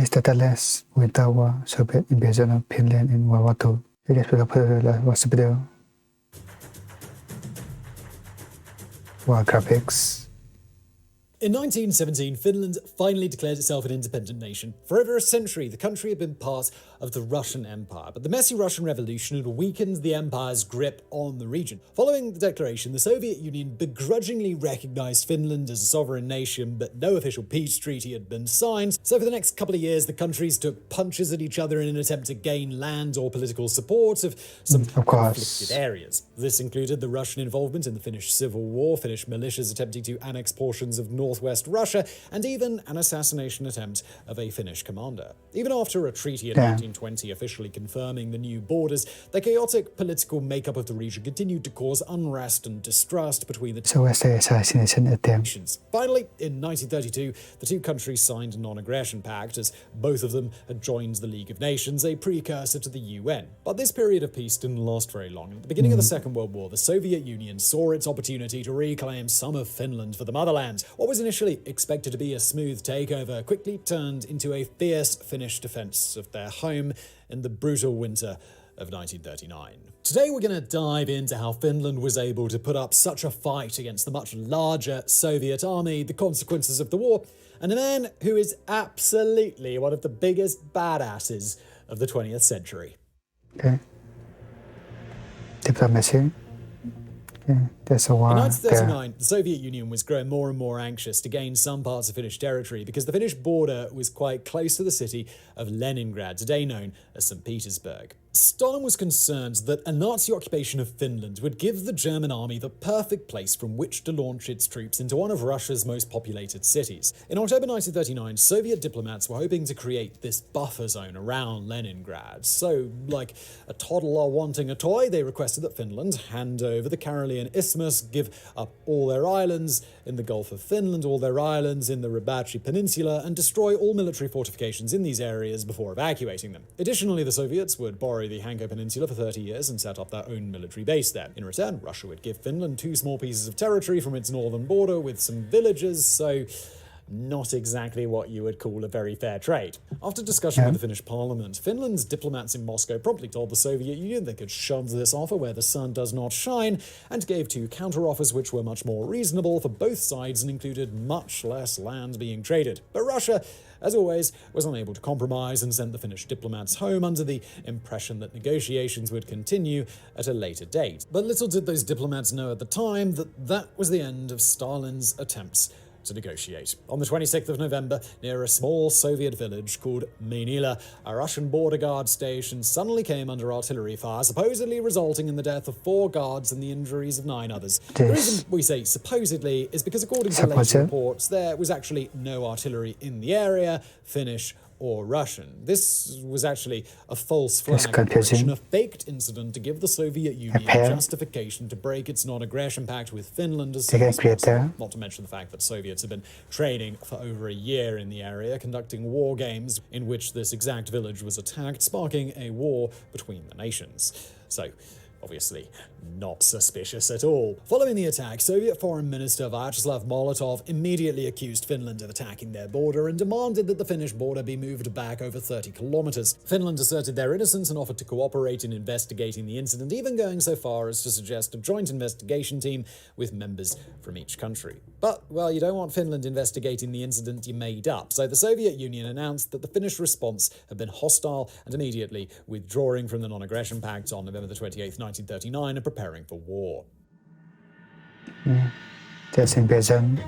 Aristoteles, Winterwar, Soviet invasion of Finland in World War II. War graphics. In 1917, Finland finally declared itself an independent nation. For over a century, the country had been part of the Russian Empire, but the messy Russian Revolution had weakened the empire's grip on the region. Following the declaration, the Soviet Union begrudgingly recognized Finland as a sovereign nation, but no official peace treaty had been signed. So for the next couple of years, the countries took punches at each other in an attempt to gain land or political support of some conflicted areas. This included the Russian involvement in the Finnish Civil War, Finnish militias attempting to annex portions of northwest Russia, and even an assassination attempt of a Finnish commander. Even after a treaty in 1920 officially confirming the new borders, the chaotic political makeup of the region continued to cause unrest and distrust between the two nations. Finally, in 1932, the two countries signed a non-aggression pact, as both of them had joined the League of Nations, a precursor to the UN. But this period of peace didn't last very long. At the beginning of the Second World War, the Soviet Union saw its opportunity to reclaim some of Finland for the motherland. What was initially expected to be a smooth takeover quickly turned into a fierce Finnish defense of their home in the brutal winter of 1939. Today we're going to dive into how Finland was able to put up such a fight against the much larger Soviet army, the consequences of the war, and a man who is absolutely one of the biggest badasses of the 20th century. Okay. Diplomacy. There's a war. In 1939, the Soviet Union was growing more and more anxious to gain some parts of Finnish territory because the Finnish border was quite close to the city of Leningrad, today known as St. Petersburg. Stalin was concerned that a Nazi occupation of Finland would give the German army the perfect place from which to launch its troops into one of Russia's most populated cities. In October 1939, Soviet diplomats were hoping to create this buffer zone around Leningrad. So, like a toddler wanting a toy, they requested that Finland hand over the Karelian Isthmus, give up all their islands in the Gulf of Finland, all their islands in the Ribachi Peninsula, and destroy all military fortifications in these areas before evacuating them. Additionally, the Soviets would borrow the Hanko Peninsula for 30 years and set up their own military base there. In return, Russia would give Finland 2 small pieces of territory from its northern border with some villages, so not exactly what you would call a very fair trade. After discussion with the Finnish parliament, Finland's diplomats in Moscow promptly told the Soviet Union they could shove this offer where the sun does not shine, and gave 2 counteroffers which were much more reasonable for both sides and included much less land being traded. But Russia, as always, was unable to compromise and sent the Finnish diplomats home under the impression that negotiations would continue at a later date. But little did those diplomats know at the time that that was the end of Stalin's attempts to negotiate. On the 26th of November, near a small Soviet village called Mainila, a Russian border guard station suddenly came under artillery fire, supposedly resulting in the death of 4 guards and the injuries of 9 others. The reason we say supposedly is because according to later reports, there was actually no artillery in the area, Finnish or Russian. This was actually a false flag operation, a faked incident to give the Soviet Union justification to break its non-aggression pact with Finland as soon as possible. Not to mention the fact that Soviets had been training for over a year in the area, conducting war games in which this exact village was attacked, sparking a war between the nations. So, obviously, not suspicious at all. Following the attack, Soviet Foreign Minister Vyacheslav Molotov immediately accused Finland of attacking their border and demanded that the Finnish border be moved back over 30 kilometers. Finland asserted their innocence and offered to cooperate in investigating the incident, even going so far as to suggest a joint investigation team with members from each country. But, well, you don't want Finland investigating the incident you made up, so the Soviet Union announced that the Finnish response had been hostile and immediately withdrawing from the non-aggression pact on November the 28th, 1939, and preparing for war. That's invasion.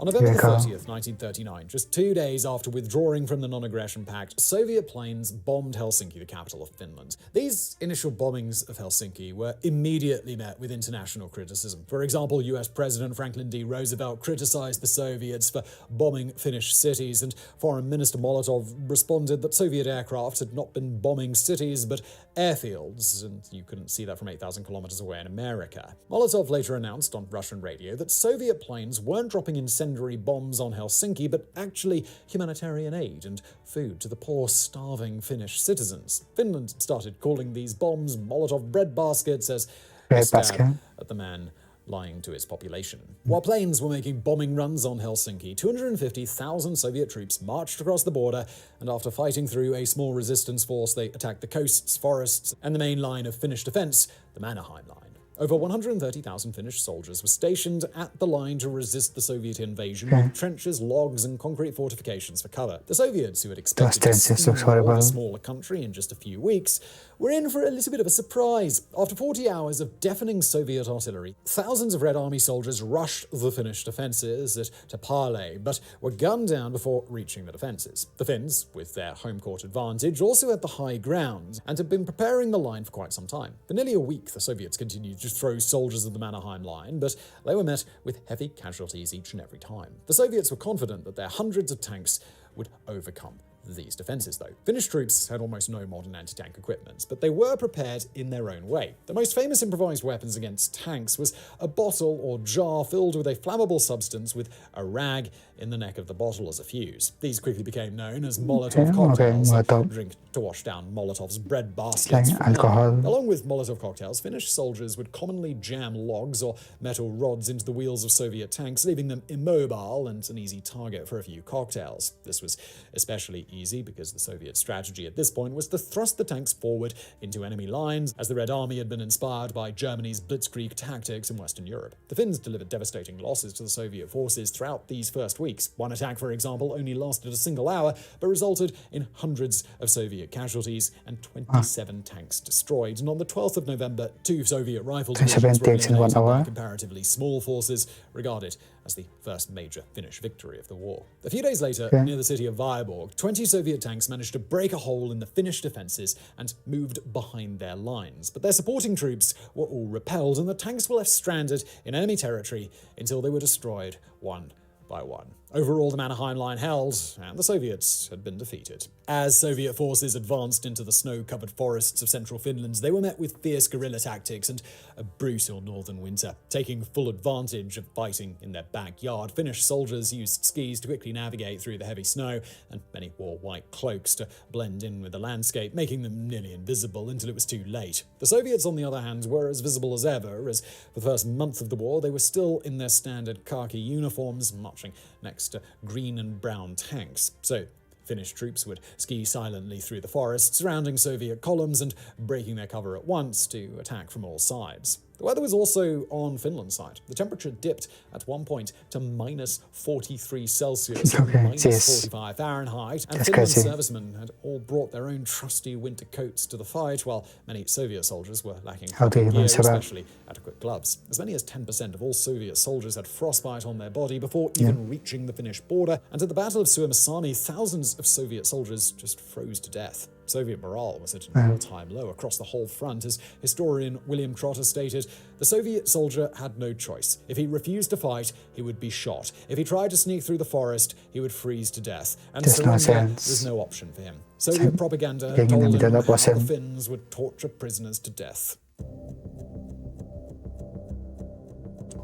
On November 30th, 1939, just 2 days after withdrawing from the non-aggression pact, Soviet planes bombed Helsinki, the capital of Finland. These initial bombings of Helsinki were immediately met with international criticism. For example, US President Franklin D. Roosevelt criticized the Soviets for bombing Finnish cities, and Foreign Minister Molotov responded that Soviet aircraft had not been bombing cities but airfields, and you couldn't see that from 8,000 kilometers away in America. Molotov later announced on Russian radio that Soviet planes weren't dropping incendiary bombs on Helsinki, but actually humanitarian aid and food to the poor, starving Finnish citizens. Finland started calling these bombs Molotov bread baskets as a stab at the man lying to its population. While planes were making bombing runs on Helsinki, 250,000 Soviet troops marched across the border, and after fighting through a small resistance force, they attacked the coasts, forests, and the main line of Finnish defense, the Mannerheim line. Over 130,000 Finnish soldiers were stationed at the line to resist the Soviet invasion with trenches, logs, and concrete fortifications for cover. The Soviets, who had expected to steamroll a smaller country in just a few weeks, were in for a little bit of a surprise. After 40 hours of deafening Soviet artillery, thousands of Red Army soldiers rushed the Finnish defences at Tapale, but were gunned down before reaching the defences. The Finns, with their home court advantage, also had the high ground and had been preparing the line for quite some time. For nearly a week, the Soviets continued to throw soldiers at the Mannerheim line, but they were met with heavy casualties each and every time. The Soviets were confident that their hundreds of tanks would overcome these defences, though. Finnish troops had almost no modern anti-tank equipment, but they were prepared in their own way. The most famous improvised weapons against tanks was a bottle or jar filled with a flammable substance with a rag in the neck of the bottle as a fuse. These quickly became known as Molotov cocktails, a drink to wash down Molotov's bread baskets. Along with Molotov cocktails, Finnish soldiers would commonly jam logs or metal rods into the wheels of Soviet tanks, leaving them immobile and an easy target for a few cocktails. This was especially easy because the Soviet strategy at this point was to thrust the tanks forward into enemy lines, as the Red Army had been inspired by Germany's blitzkrieg tactics in Western Europe. The Finns delivered devastating losses to the Soviet forces throughout these first weeks. One attack, for example, only lasted a single hour, but resulted in hundreds of Soviet casualties and 27 tanks destroyed. And on the 12th of November, 2 Soviet rifle divisions were eliminated by comparatively small forces, regarded as the first major Finnish victory of the war. A few days later, near the city of Vyborg, 20 Soviet tanks managed to break a hole in the Finnish defences and moved behind their lines. But their supporting troops were all repelled, and the tanks were left stranded in enemy territory until they were destroyed one by one. Overall, the Mannerheim line held, and the Soviets had been defeated. As Soviet forces advanced into the snow-covered forests of central Finland, they were met with fierce guerrilla tactics and a brutal northern winter. Taking full advantage of fighting in their backyard, Finnish soldiers used skis to quickly navigate through the heavy snow, and many wore white cloaks to blend in with the landscape, making them nearly invisible until it was too late. The Soviets, on the other hand, were as visible as ever, as for the first month of the war, they were still in their standard khaki uniforms, marching next to green and brown tanks. So Finnish troops would ski silently through the forest, surrounding Soviet columns and breaking their cover at once to attack from all sides. The weather was also on Finland's side. The temperature dipped at one point to minus 43 Celsius and minus 45 Fahrenheit, and Finland's servicemen had all brought their own trusty winter coats to the fight, while many Soviet soldiers were lacking gear, especially adequate gloves. As many as 10% of all Soviet soldiers had frostbite on their body before even reaching the Finnish border, and at the Battle of Suomussalmi, thousands of Soviet soldiers just froze to death. Soviet morale was at an all-time low across the whole front. As historian William Trotter stated, the Soviet soldier had no choice. If he refused to fight, he would be shot. If he tried to sneak through the forest, he would freeze to death. And surrender was no option for him. Soviet propaganda told him how the Finns would torture prisoners to death.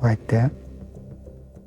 Right there.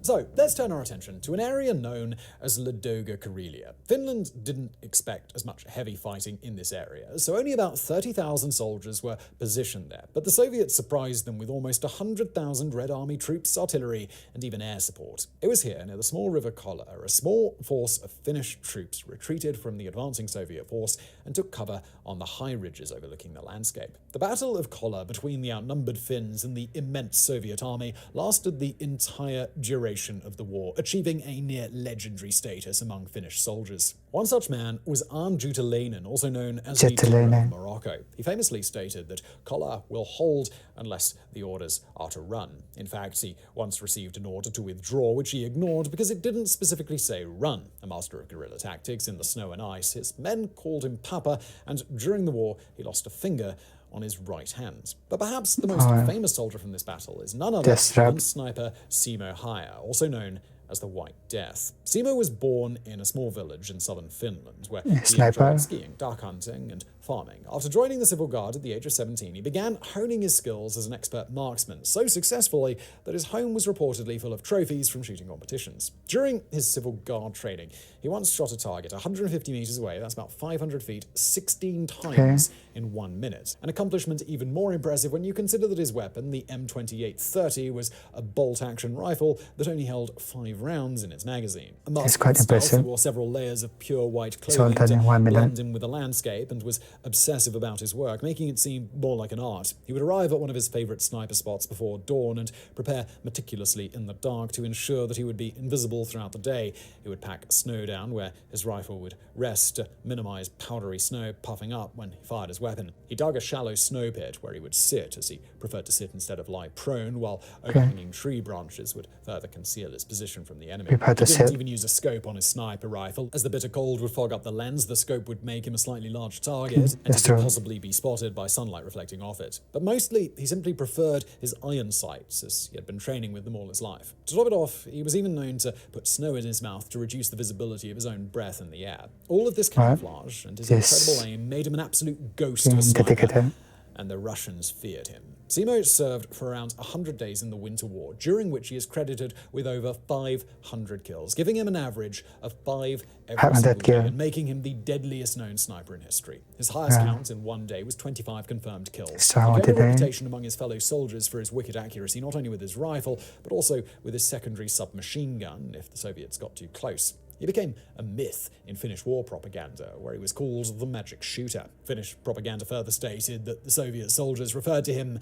So, let's turn our attention to an area known as Ladoga Karelia. Finland didn't expect as much heavy fighting in this area, so only about 30,000 soldiers were positioned there. But the Soviets surprised them with almost 100,000 Red Army troops, artillery, and even air support. It was here, near the small river Kolla, a small force of Finnish troops retreated from the advancing Soviet force and took cover on the high ridges overlooking the landscape. The Battle of Kolla between the outnumbered Finns and the immense Soviet army lasted the entire duration of the war, achieving a near legendary status among Finnish soldiers. One such man was Arn Jutalainen, also known as the Terror of Morocco. He famously stated that Kolla will hold unless the orders are to run. In fact, he once received an order to withdraw, which he ignored because it didn't specifically say run. A master of guerrilla tactics in the snow and ice, his men called him Papa, and during the war he lost a finger on his right hand. But perhaps the most famous soldier from this battle is none other than sniper Simo Haya, also known as the White Death. Simo was born in a small village in southern Finland, where he Sniper. enjoyed skiing, duck hunting, and farming. After joining the Civil Guard at the age of 17, he began honing his skills as an expert marksman, so successfully that his home was reportedly full of trophies from shooting competitions. During his Civil Guard training, he once shot a target 150 meters away, that's about 500 feet, 16 times in 1 minute. An accomplishment even more impressive when you consider that his weapon, the M2830, was a bolt-action rifle that only held 5 rounds in its magazine. A It's quite impressive. He wore several layers of pure white It's all clothing done in 1 to minute. blend in with the landscape, and was obsessive about his work, making it seem more like an art. He would arrive at one of his favorite sniper spots before dawn and prepare meticulously in the dark to ensure that he would be invisible throughout the day. He would pack snow down where his rifle would rest to minimize powdery snow puffing up when he fired his weapon. He dug a shallow snow pit where he would sit, as he preferred to sit instead of lie prone, while overhanging tree branches would further conceal his position from the enemy. He didn't even use a scope on his sniper rifle. As the bitter cold would fog up the lens, the scope would make him a slightly large target, and he could possibly be spotted by sunlight reflecting off it. But mostly, he simply preferred his iron sights, as he had been training with them all his life. To top it off, he was even known to put snow in his mouth to reduce the visibility of his own breath in the air. All of this camouflage and his incredible aim made him an absolute ghost of a sniper, and the Russians feared him. Simo served for around 100 days in the Winterwar, during which he is credited with over 500 kills, giving him an average of 5 every single day and making him the deadliest known sniper in history. His highest count in one day was 25 confirmed kills. He gained a reputation among his fellow soldiers for his wicked accuracy, not only with his rifle, but also with his secondary submachine gun if the Soviets got too close. He became a myth in Finnish war propaganda, where he was called the Magic Shooter. Finnish propaganda further stated that the Soviet soldiers referred to him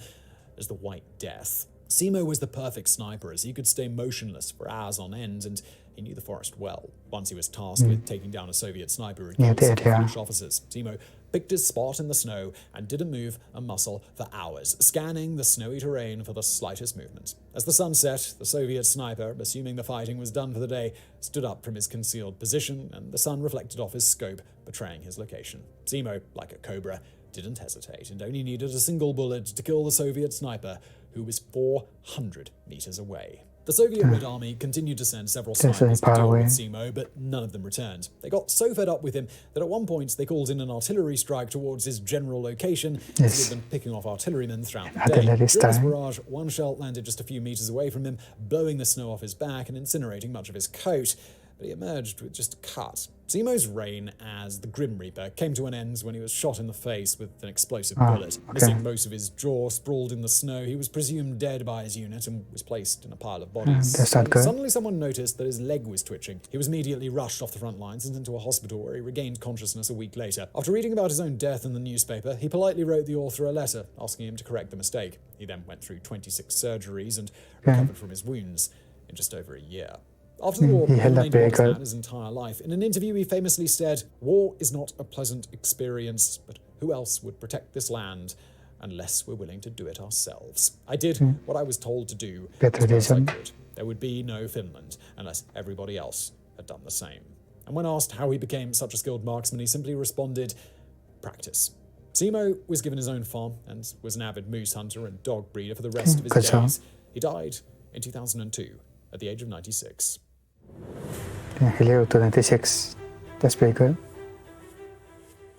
as the White Death. Simo was the perfect sniper, as he could stay motionless for hours on end, and he knew the forest well. Once he was tasked with taking down a Soviet sniper against Finnish officers, Simo picked his spot in the snow and didn't move a muscle for hours, scanning the snowy terrain for the slightest movement. As the sun set, the Soviet sniper, assuming the fighting was done for the day, stood up from his concealed position, and the sun reflected off his scope, betraying his location. Simo, like a cobra, didn't hesitate and only needed a single bullet to kill the Soviet sniper, who was 400 meters away. The Soviet Red Army continued to send several snipers to deal with Simo, but none of them returned. They got so fed up with him that at one point they called in an artillery strike towards his general location, as he had been picking off artillerymen throughout the day. During this barrage, one shell landed just a few meters away from him, blowing the snow off his back and incinerating much of his coat. But he emerged with just a cut. Simo's reign as the Grim Reaper came to an end when he was shot in the face with an explosive bullet. Missing most of his jaw, sprawled in the snow, he was presumed dead by his unit and was placed in a pile of bodies. Suddenly someone noticed that his leg was twitching. He was immediately rushed off the front lines and into a hospital, where he regained consciousness a week later. After reading about his own death in the newspaper, he politely wrote the author a letter asking him to correct the mistake. He then went through 26 surgeries and recovered from his wounds in just over a year. After the war, he remained a man his entire life. In an interview, he famously said, "War is not a pleasant experience, but who else would protect this land unless we're willing to do it ourselves? I did what I was told to do as well as I could. There would be no Finland unless everybody else had done the same." And when asked how he became such a skilled marksman, he simply responded, "Practice." Simo was given his own farm and was an avid moose hunter and dog breeder for the rest of his days. He died in 2002 at the age of 96. He lived to 96. That's pretty good.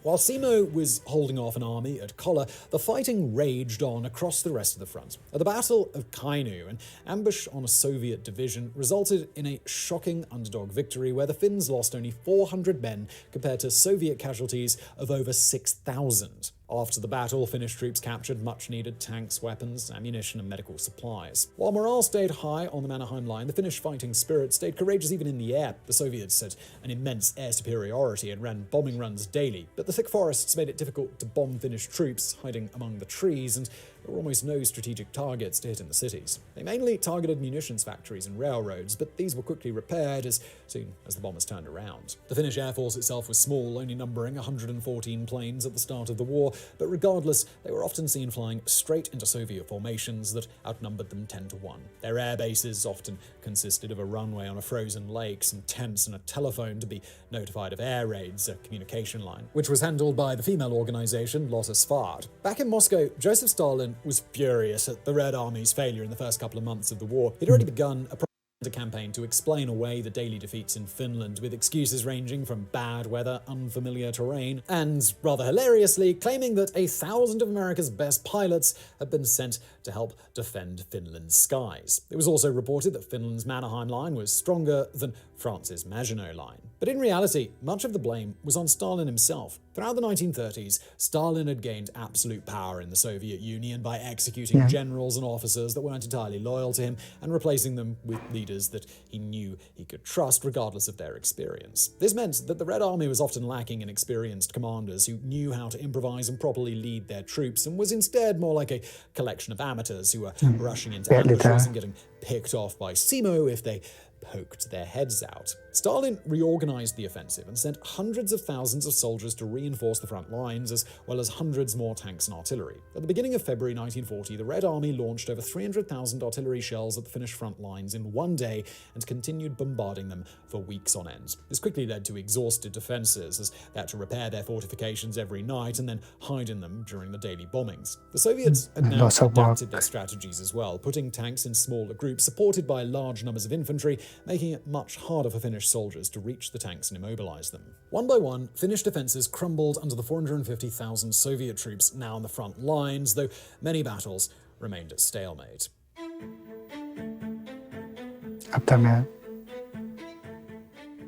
While Simo was holding off an army at Kolla, the fighting raged on across the rest of the front. At the Battle of Kainuu, an ambush on a Soviet division resulted in a shocking underdog victory, where the Finns lost only 400 men compared to Soviet casualties of over 6,000. After the battle, Finnish troops captured much-needed tanks, weapons, ammunition, and medical supplies. While morale stayed high on the Mannerheim line, the Finnish fighting spirit stayed courageous even in the air. The Soviets had an immense air superiority and ran bombing runs daily, but the thick forests made it difficult to bomb Finnish troops hiding among the trees, and there were almost no strategic targets to hit in the cities. They mainly targeted munitions factories and railroads, but these were quickly repaired as soon as the bombers turned around. The Finnish Air Force itself was small, only numbering 114 planes at the start of the war, but regardless, they were often seen flying straight into Soviet formations that outnumbered them 10 to 1. Their air bases often consisted of a runway on a frozen lake, some tents, and a telephone to be notified of air raids, a communication line, which was handled by the female organization Lotta Svard. Back in Moscow, Joseph Stalin was furious at the Red Army's failure in the first couple of months of the war. He'd already begun a propaganda a campaign to explain away the daily defeats in Finland with excuses ranging from bad weather, unfamiliar terrain, and, rather hilariously, claiming that 1,000 of America's best pilots had been sent to help defend Finland's skies. It was also reported that Finland's Mannerheim line was stronger than France's Maginot line. But in reality, much of the blame was on Stalin himself. Throughout the 1930s, Stalin had gained absolute power in the Soviet Union by executing generals and officers that weren't entirely loyal to him and replacing them with leaders that he knew he could trust regardless of their experience. This meant that the Red Army was often lacking in experienced commanders who knew how to improvise and properly lead their troops, and was instead more like a collection of amateurs who were rushing into ambushes and getting picked off by Simo if they poked their heads out. Stalin reorganized the offensive and sent hundreds of thousands of soldiers to reinforce the front lines, as well as hundreds more tanks and artillery. At the beginning of February 1940, the Red Army launched over 300,000 artillery shells at the Finnish front lines in one day and continued bombarding them for weeks on end. This quickly led to exhausted defenses, as they had to repair their fortifications every night and then hide in them during the daily bombings. The Soviets had now adapted their strategies as well, putting tanks in smaller groups supported by large numbers of infantry, making it much harder for Finnish soldiers to reach the tanks and immobilize them. One by one, Finnish defenses crumbled under the 450,000 Soviet troops now on the front lines, though many battles remained at stalemate.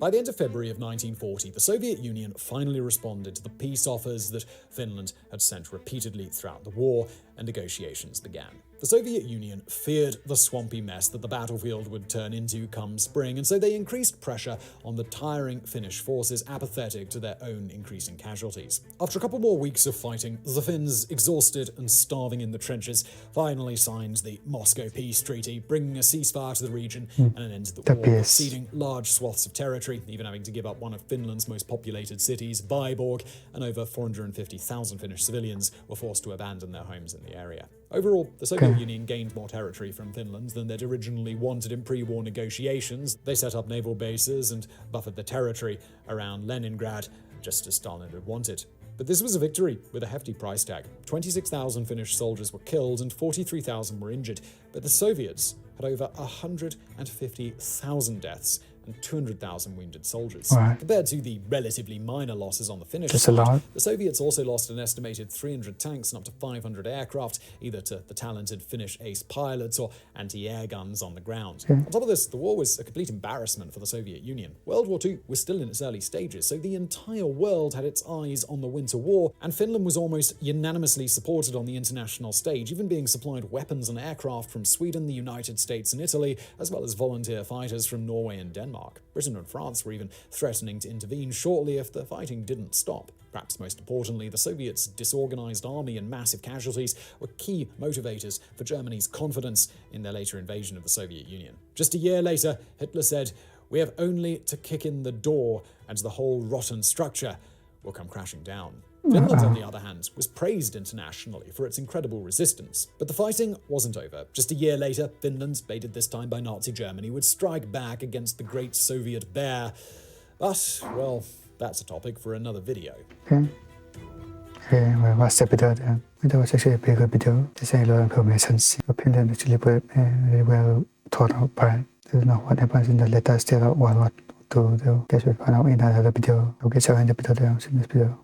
By the end of February of 1940, the Soviet Union finally responded to the peace offers that Finland had sent repeatedly throughout the war, and negotiations began. The Soviet Union feared the swampy mess that the battlefield would turn into come spring, and so they increased pressure on the tiring Finnish forces, apathetic to their own increasing casualties. After a couple more weeks of fighting, the Finns, exhausted and starving in the trenches, finally signed the Moscow Peace Treaty, bringing a ceasefire to the region and an end to the war, ceding large swaths of territory, even having to give up one of Finland's most populated cities, Viborg, and over 450,000 Finnish civilians were forced to abandon their homes in the area. Overall, the Soviet Union gained more territory from Finland than they'd originally wanted in pre-war negotiations. They set up naval bases and buffered the territory around Leningrad, just as Stalin had wanted. But this was a victory with a hefty price tag. 26,000 Finnish soldiers were killed and 43,000 were injured, but the Soviets had over 150,000 deaths and 200,000 wounded soldiers. Compared to the relatively minor losses on the Finnish side, the Soviets also lost an estimated 300 tanks and up to 500 aircraft, either to the talented Finnish ace pilots or anti-air guns on the ground. On top of this, the war was a complete embarrassment for the Soviet Union. World War II was still in its early stages, so the entire world had its eyes on the Winterwar, and Finland was almost unanimously supported on the international stage, even being supplied weapons and aircraft from Sweden, the United States and Italy, as well as volunteer fighters from Norway and Denmark. Britain and France were even threatening to intervene shortly if the fighting didn't stop. Perhaps most importantly, the Soviets' disorganized army and massive casualties were key motivators for Germany's confidence in their later invasion of the Soviet Union. Just a year later, Hitler said, "We have only to kick in the door and the whole rotten structure will come crashing down." Finland, on the other hand, was praised internationally for its incredible resistance. But the fighting wasn't over. Just a year later, Finland, baited this time by Nazi Germany, would strike back against the Great Soviet Bear. But, well, that's a topic for another video. Okay, well, what's the video then? It was actually a bigger video. There's a lot of information. Finland actually very well thought out by. This is not what happens in the later stage of World War II. Guess we'll find out in another video. Okay, so in the video there, in this video.